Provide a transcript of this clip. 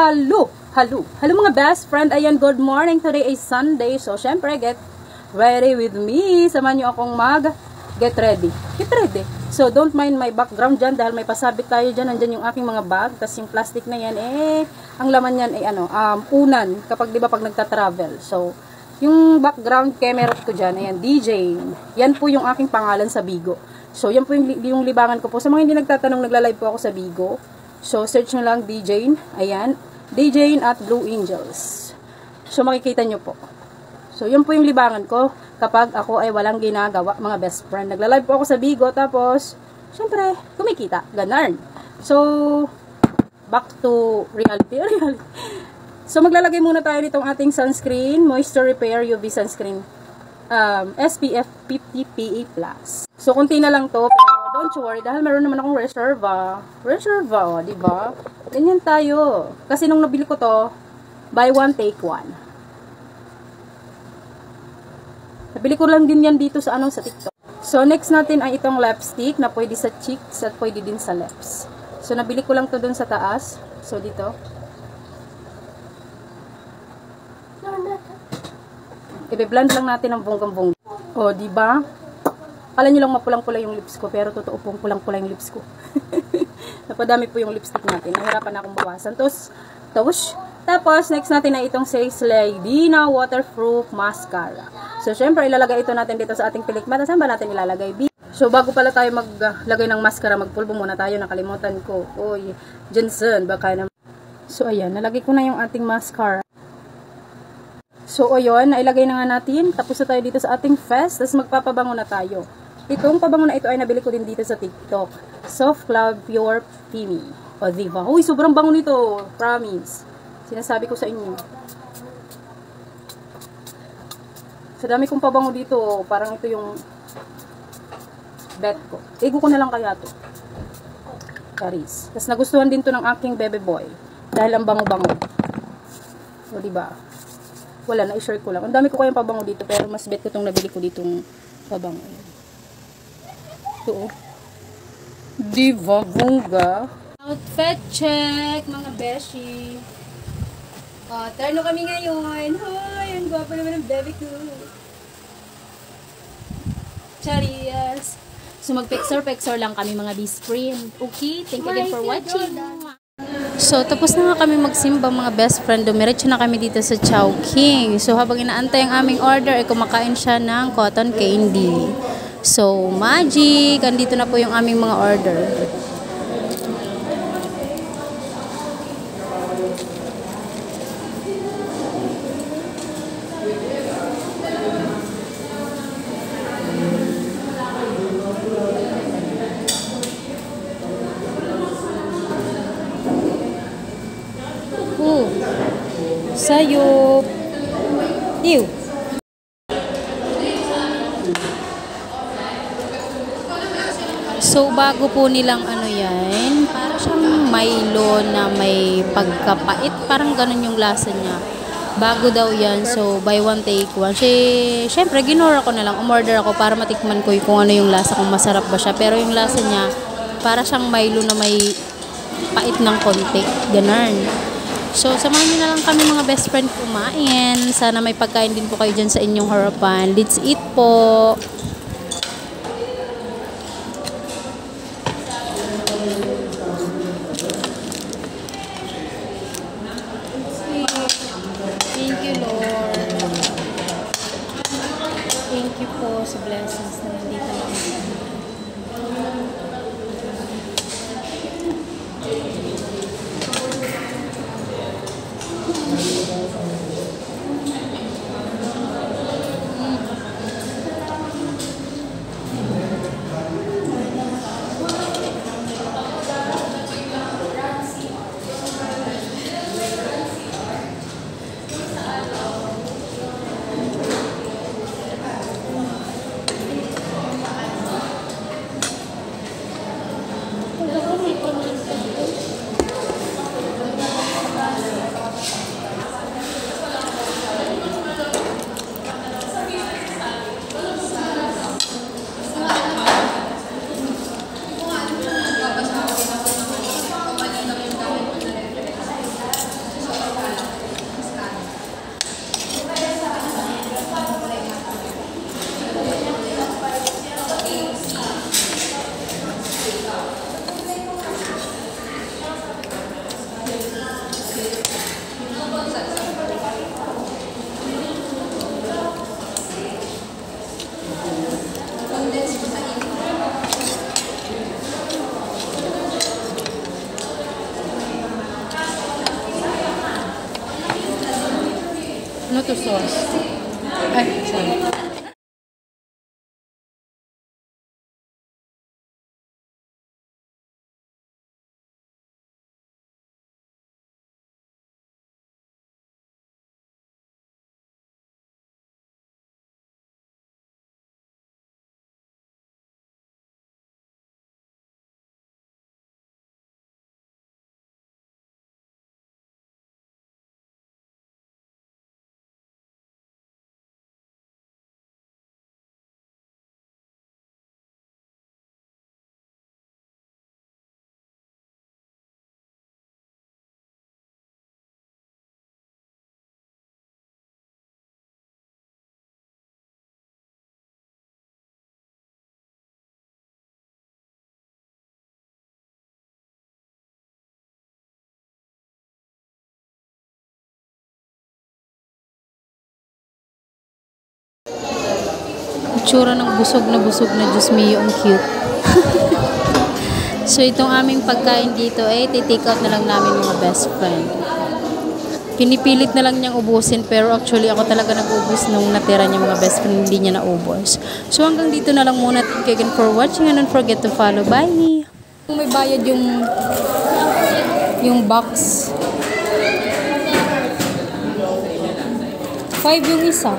Hello mga best friend. Ayan, good morning. Today is Sunday. So, syempre, get ready with me. Samahan nyo akong get ready. So, don't mind my background dyan dahil may pasabit tayo dyan. Nandyan yung aking mga bag. Tapos yung plastic na yan, ang laman yan ay unan. Kapag, di ba, pag nagta-travel. So, yung background camera ko dyan, ayan, DJ. Yan po yung aking pangalan sa Bigo. So, yan po yung libangan ko po. Sa mga hindi nagtatanong, nagla-live po ako sa Bigo. So, search nyo lang DJ. Ayan. DJ at Blue Angels. So, makikita nyo po. So, yun po yung libangan ko kapag ako ay walang ginagawa, mga best friend. Nagla-live po ako sa Bigo, tapos, syempre, kumikita. Ganun. So, back to reality. So, maglalagay muna tayo nitong ating sunscreen, Moisture Repair UV Sunscreen. SPF 50 PA+. So, kunti na lang to, pero don't you worry, dahil meron naman akong reserva, diba? Ganyan tayo. Kasi nung nabili ko to, buy one, take one. Nabili ko lang din yan dito sa TikTok. So, next natin ay itong lipstick na pwede sa cheeks at pwede din sa lips. So, nabili ko lang to dun sa taas. So, dito. I-blend lang natin ang bonggang-bongga. O, diba? Akala nyo lang mapulang-pula yung lips ko, pero totoo pong pulang-pula yung lips ko. Napadami po yung lipstick natin. Nahirapan na akong bawasan. Tapos, next natin ay itong Says Lady na waterproof mascara. So, syempre, ilalagay ito natin dito sa ating pilik mata. Saan ba natin ilalagay? So, bago pala tayo maglagay ng mascara, magpulbo muna tayo. Nakalimutan ko. Uy, Jensen, baka naman. So, ayan. Nalagay ko na yung ating mascara. So, ayun, nailagay na nga natin. Tapos na tayo dito sa ating face. Tapos magpapabango na tayo. Itong pabango na ito ay nabili ko din dito sa TikTok. Soft Cloud Pure Pimi. O, diba? Uy, sobrang bango nito. Promise. Sinasabi ko sa inyo. Sa dami kong pabango dito, parang ito yung bet ko. Ego ko na lang kaya to. Charis. Tapos nagustuhan din to ng aking bebe boy. Dahil ang bango-bango. O, diba? Wala, na-share ko lang. Ang dami ko kayang pabango dito, pero mas bet ko itong nabili ko ditong pabango. Ito, diva, bongga. Outfit check, mga beshi. Terno kami ngayon. Hoy, ang gwapo naman ng baby ko. Charias. So, mag-picture lang kami, mga B-Sprint. Okay, thank you again for watching. So, tapos na nga kami magsimba, mga best friend. Dumiretso na kami dito sa Chowking. So, habang inaantay ang aming order, ay kumakain siya ng cotton candy. So, magic! Andito na po yung aming mga order. Sayop. Ew. So, bago po nilang yan, parang siyang Milo na may pagkapait. Parang ganun yung lasa niya. Bago daw yan. So, buy one, take one. Siyempre, ginora ko na lang. Umorder ako para matikman ko kung ano yung lasa, kung masarap ba siya. Pero yung lasa niya, para siyang Milo na may pait ng konti. Ganun. So, samahan nyo na lang kami, mga best friend, kumain. Sana may pagkain din po kayo dyan sa inyong harapan. Let's eat po! Thank you, Lord. Thank you po sa blessings na nandito lang. Ano to sauce? Ay, sorry. Itsura ng busog na Diyos mio, ang cute. So, itong aming pagkain dito take out na lang namin mga best friend. Pinipilit na lang niyang ubusin, pero actually ako talaga nag-ubos nung natira niya mga best friend, hindi niya naubos. So, hanggang dito na lang muna. Thank you again for watching and don't forget to follow. Bye! Kung may bayad yung box. 5 yung isa.